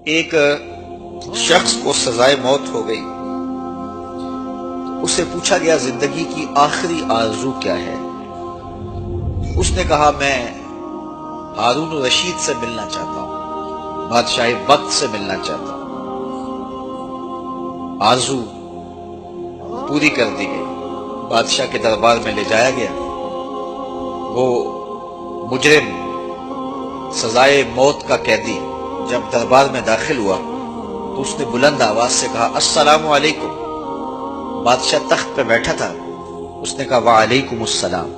ایک شخص کو سزائے موت ہو گئی، اس سے پوچھا گیا زندگی کی آخری آرزو کیا ہے؟ اس نے کہا میں ہارون رشید سے ملنا چاہتا ہوں، بادشاہ وقت سے ملنا چاہتا ہوں۔ آرزو پوری کر دی گئی، بادشاہ کے دربار میں لے جایا گیا۔ وہ مجرم، سزائے موت کا قیدی جب دربار میں داخل ہوا تو اس نے بلند آواز سے کہا السلام علیکم۔ بادشاہ تخت پہ بیٹھا تھا، اس نے کہا وعلیکم السلام۔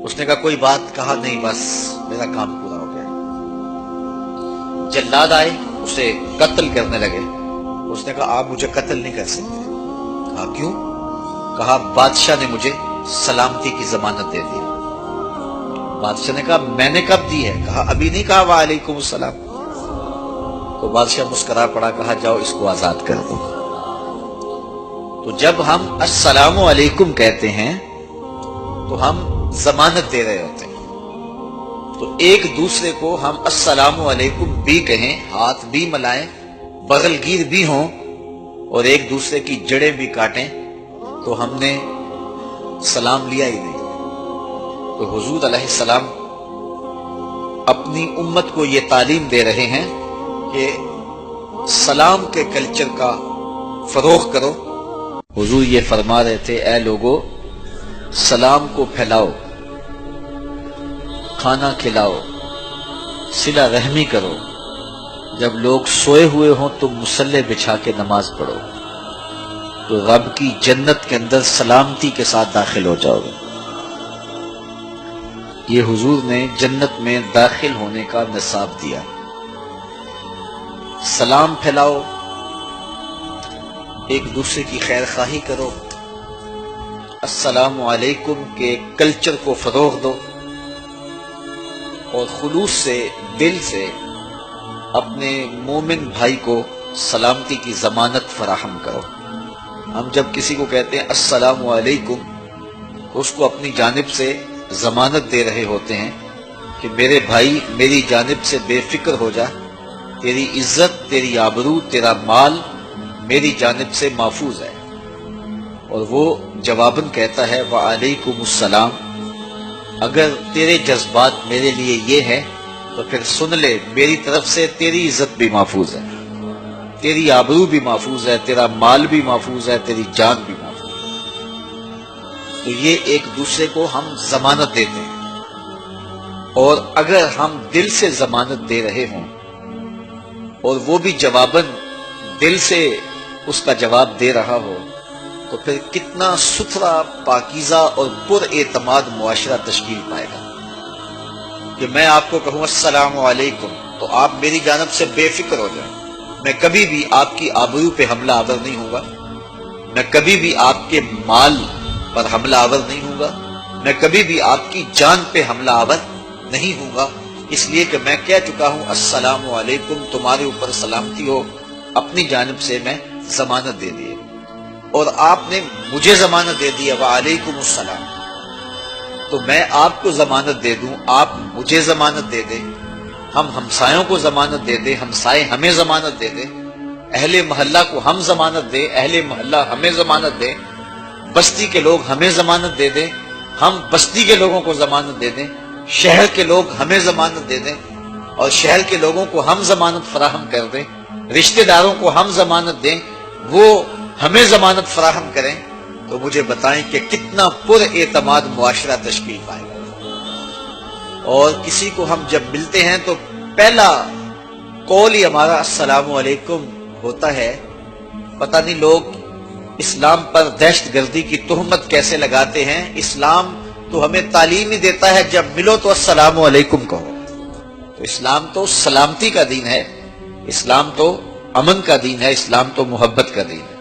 اس نے کہا کوئی بات؟ کہا نہیں، بس میرا کام پورا ہو گیا۔ جلاد آئے، اسے قتل کرنے لگے۔ اس نے کہا آپ مجھے قتل نہیں کر سکتے۔ کہا کیوں؟ کہا بادشاہ نے مجھے سلامتی کی ضمانت دے دی۔ بادشاہ نے کہا میں نے کب دی ہے؟ کہا ابھی نہیں کہا وعلیکم السلام۔ تو بادشاہ مسکرا پڑا، کہا جاؤ اس کو آزاد کر دو۔ تو جب ہم السلام علیکم کہتے ہیں تو ہم ضمانت دے رہے ہوتے ہیں۔ تو ایک دوسرے کو ہم السلام علیکم بھی کہیں، ہاتھ بھی ملائیں، بغل گیر بھی ہوں اور ایک دوسرے کی جڑیں بھی کاٹیں تو ہم نے سلام لیا ہی نہیں۔ تو حضور علیہ السلام اپنی امت کو یہ تعلیم دے رہے ہیں کہ سلام کے کلچر کا فروغ کرو۔ حضور یہ فرما رہے تھے اے لوگو سلام کو پھیلاؤ، کھانا کھلاؤ، صلہ رحمی کرو، جب لوگ سوئے ہوئے ہوں تو مصلی بچھا کے نماز پڑھو تو رب کی جنت کے اندر سلامتی کے ساتھ داخل ہو جاؤ گے۔ یہ حضور نے جنت میں داخل ہونے کا نصاب دیا۔ سلام پھیلاؤ، ایک دوسرے کی خیر خواہی کرو، السلام علیکم کے کلچر کو فروغ دو اور خلوص سے، دل سے اپنے مومن بھائی کو سلامتی کی ضمانت فراہم کرو۔ ہم جب کسی کو کہتے ہیں السلام علیکم، اس کو اپنی جانب سے ضمانت دے رہے ہوتے ہیں کہ میرے بھائی میری جانب سے بے فکر ہو جا، تیری عزت، تیری آبرو، تیرا مال میری جانب سے محفوظ ہے۔ اور وہ جواباً کہتا ہے وعلیکم السلام، اگر تیرے جذبات میرے لیے یہ ہے تو پھر سن لے میری طرف سے تیری عزت بھی محفوظ ہے، تیری آبرو بھی محفوظ ہے، تیرا مال بھی محفوظ ہے، تیری جان بھی محفوظ ہے۔ تو یہ ایک دوسرے کو ہم ضمانت دیتے ہیں، اور اگر ہم دل سے ضمانت دے رہے ہوں اور وہ بھی جواباً دل سے اس کا جواب دے رہا ہو تو پھر کتنا ستھرا، پاکیزہ اور پر اعتماد معاشرہ تشکیل پائے گا کہ میں آپ کو کہوں السلام علیکم تو آپ میری جانب سے بے فکر ہو جائیں، میں کبھی بھی آپ کی آبرو پہ حملہ آور نہیں ہوں گا، میں کبھی بھی آپ کے مال پر حملہ آور نہیں ہوں گا، میں کبھی بھی آپ کی جان پہ حملہ آور نہیں ہوں گا، اس لیے کہ میں کہہ چکا ہوں السلام علیکم، تمہارے اوپر سلامتی ہو، اپنی جانب سے میں ضمانت دے دی اور آپ نے مجھے ضمانت دے دی وعلیکم السلام، تو میں آپ کو ضمانت دے دوں، آپ مجھے ضمانت دے دیں، ہم ہمسایوں کو ضمانت دے دیں، ہمسائے ہمیں ضمانت دے دیں، اہل محلہ کو ہم ضمانت دیں، اہل محلہ ہمیں ضمانت دیں، بستی کے لوگ ہمیں ضمانت دے دیں، ہم بستی کے لوگوں کو ضمانت دے دیں، شہر کے لوگ ہمیں ضمانت دے دیں اور شہر کے لوگوں کو ہم ضمانت فراہم کر دیں، رشتہ داروں کو ہم ضمانت دیں، وہ ہمیں ضمانت فراہم کریں، تو مجھے بتائیں کہ کتنا پر اعتماد معاشرہ تشکیل پائے گا۔ اور کسی کو ہم جب ملتے ہیں تو پہلا قول ہی ہمارا السلام علیکم ہوتا ہے۔ پتہ نہیں لوگ اسلام پر دہشت گردی کی تہمت کیسے لگاتے ہیں۔ اسلام تو ہمیں تعلیم ہی دیتا ہے جب ملو تو السلام علیکم کہو۔ تو اسلام تو سلامتی کا دین ہے، اسلام تو امن کا دین ہے، اسلام تو محبت کا دین ہے۔